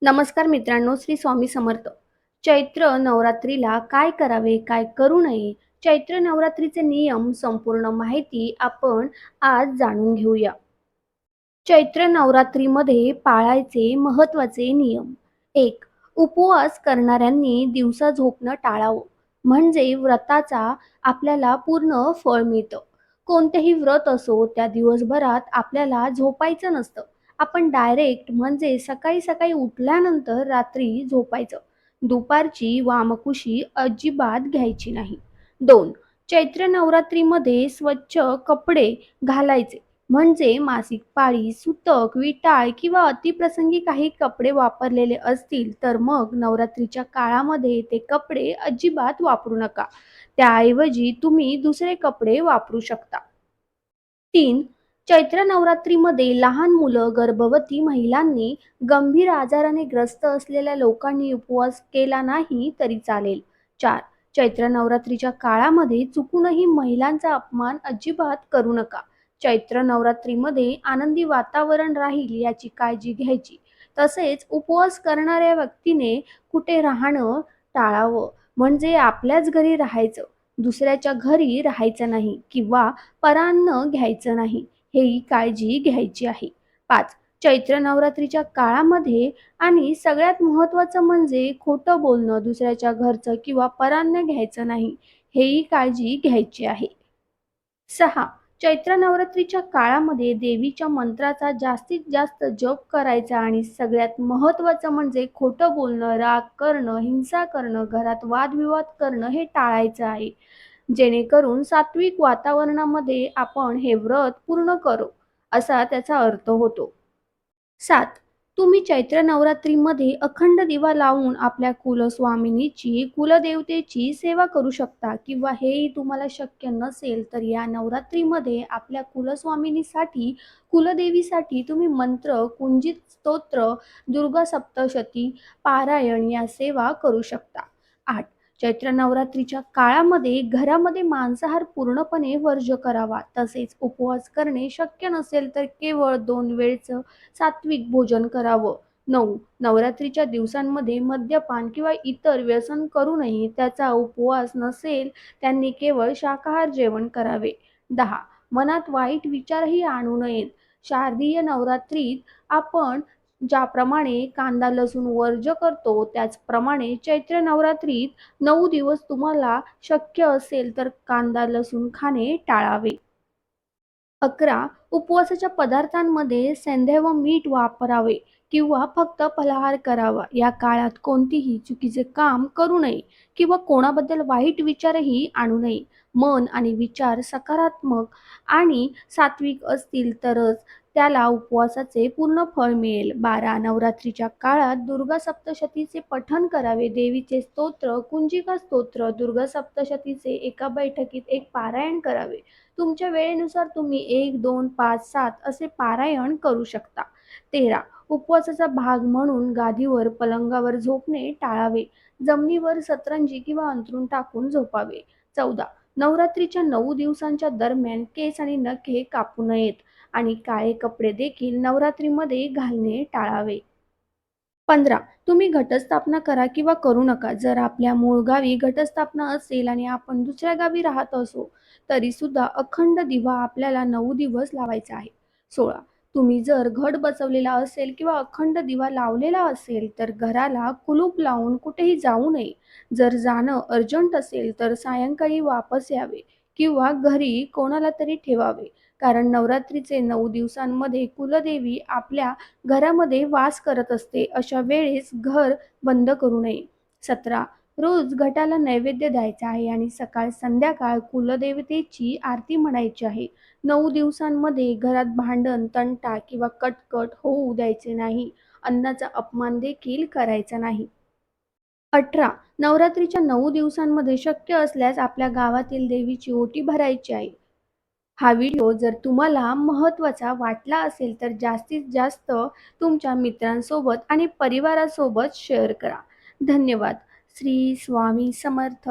नमस्कार मित्रांनो, श्री स्वामी समर्थ. चैत्र नवरात्रीला काय करावे, काय करू नये? चैत्र नवरात्रीचे नियम संपूर्ण माहिती आपण आज जाणून घेऊया. चैत्र नवरात्रीमध्ये पाळायचे महत्त्वाचे नियम. 1. उपवास करणाऱ्यांनी दिवसा झोपणं टाळावं. म्हणजे व्रताचा आपल्याला पूर्ण फळ मिळतं. कोणतेही व्रत असो, त्या दिवसभरात आपल्याला झोपायचं नसतं. आपण डायरेक्ट म्हणजे सकाळी सकाळी उठल्यानंतर रात्री झोपायचं. दुपारची वामकुक्षी अजिबात घ्यायची नाही. 2. चैत्र नवरात्रीमध्ये स्वच्छ कपडे घालायचे. म्हणजे मासिक पाळी, सुतक, विटाळ किंवा अतिप्रसंगी काही कपडे वापरलेले असतील तर मग नवरात्रीच्या काळामध्ये ते कपडे अजिबात वापरू नका. त्याऐवजी तुम्ही दुसरे कपडे वापरू शकता. 3. चैत्र नवरात्रीमध्ये लहान मुलं, गर्भवती महिलांनी, गंभीर आजाराने ग्रस्त असलेल्या लोकांनी उपवास केला नाही तरी चालेल. 4. चैत्र नवरात्रीच्या काळामध्ये चुकूनही महिलांचा अपमान अजिबात करू नका. चैत्र नवरात्रीमध्ये आनंदी वातावरण राहील याची काळजी घ्यायची. तसेच उपवास करणाऱ्या व्यक्तीने कुठे राहणं टाळावं. म्हणजे आपल्याच घरी राहायचं, दुसऱ्याच्या घरी राहायचं नाही किंवा परान्न घ्यायचं नाही, हेही काळजी घ्यायची आहे. 5. चैत्र नवरात्रीच्या काळामध्ये आणि सगळ्यात महत्त्वाचं म्हणजे खोटं बोलणं, दुसऱ्याच्या घरचं किंवा परान्न घ्यायचं नाही, हेही काळजी घ्यायची आहे. 6. चैत्र नवरात्रीच्या काळामध्ये देवीच्या मंत्राचा जास्तीत जास्त जप करायचा आणि सगळ्यात महत्त्वाचं म्हणजे खोटं बोलणं, राग करणं, हिंसा करणं, घरात वादविवाद करणं हे टाळायचं आहे. जेणेकरून सात्विक वातावरणामध्ये आपण हे व्रत पूर्ण करू, असा त्याचा अर्थ होतो. 7. तुम्ही चैत्र नवरात्रीमध्ये अखंड दिवा लावून आपल्या कुलस्वामिनीची, कुलदेवतेची सेवा करू शकता किंवा हेही तुम्हाला शक्य नसेल तर या नवरात्रीमध्ये आपल्या कुलस्वामिनीसाठी, कुलदेवीसाठी तुम्ही मंत्र, कुंजित स्तोत्र, दुर्गा सप्तशती, पारायण या सेवा करू शकता. 8. चैत्र नवरात्रीच्या काळामध्ये घरामध्ये मांसाहार पूर्णपणे वर्ज्य करावा. तसेच उपवास करणे शक्य नसेल तर केवळ 2 वेळचं सात्विक भोजन करावं. 9. नवरात्रीच्या दिवसांमध्ये मद्यपान किंवा इतर व्यसन करू नये. त्याचा उपवास नसेल त्यांनी केवळ शाकाहार जेवण करावे. 10. मनात वाईट विचारही आणू नयेत. शारदीय नवरात्रीत आपण ज्याप्रमाणे कांदा लसूण वर्ज्य करतो त्याचप्रमाणे चैत्र नवरात्रीत 9 दिवस तुम्हाला शक्य असेल तर कांदा लसूण खाणे टाळावे. 11. उपवासाच्या पदार्थांमध्ये सेंधव व मीठ वापरावे किंवा फक्त फलाहार करावा. या काळात कोणतीही चुकीचे काम करू नये किंवा कोणाबद्दल वाईट विचारही आणू नये. मन आणि विचार सकारात्मक आणि सात्विक असतील तरच त्याला उपवासाचे पूर्ण फळ मिळेल. 12. नवरात्रीच्या काळात दुर्गा सप्तशतीचे पठण करावे. देवीचे स्तोत्र, कुंजिका स्तोत्र, दुर्गा सप्तशतीचे एका बैठकीत एक पारायण करावे. तुमच्या वेळेनुसार तुम्ही 1, 2, 5, 7 असे पारायण करू शकता. 13. उपवासाचा भाग म्हणून गादीवर, पलंगावर झोपणे टाळावे. जमिनीवर सतरंजी किंवा अंथरूण टाकून झोपावे. 14. नवरात्रीच्या 9 दिवसांच्या दरम्यान केस आणि नखे कापू नयेत आणि काळे कपडे देखील नवरात्रीमध्ये घालणे टाळावे. 15. तुम्ही घटस्थापना करा किंवा करू नका. जर आपल्या मूळ गावी घटस्थापना असेल आणि आपण दुसऱ्या गावी राहत असो, तरी सुद्धा अखंड दिवा आपल्याला 9 दिवस लावायचा आहे. 16. तुम्ही जर घट बसवलेला असेल किंवा अखंड दिवा लावलेला असेल, तर घराला कुलूप लावून कुठेही जाऊ नये. जर जाणं अर्जंट असेल, तर सायंकाळी वापस यावे किंवा घरी कोणाला तरी ठेवावे. कारण नवरात्रीचे 9 दिवसांमध्ये कुलदेवी आपल्या घरामध्ये वास करत असते. अशा वेळेस घर बंद करू नये. 17. रोज घटाला नैवेद्य द्यायचा आहे आणि सकाळ संध्याकाळ कुलदेवतेची आरती म्हणायची आहे. 9 दिवसांमध्ये घरात भांडण, तंटा किंवा कटकट होऊ द्यायचे नाही. अन्नाचा अपमान देखील करायचा नाही. 18. नवरात्रीच्या 9 दिवसांमध्ये शक्य असल्यास आपल्या गावातील देवीची ओटी भरायची आहे. हा व्हिडिओ जर तुम्हाला महत्त्वाचा वाटला असेल तर जास्तीत जास्त तुमच्या मित्रांसोबत आणि परिवारासोबत शेअर करा. धन्यवाद. श्री स्वामी समर्थ.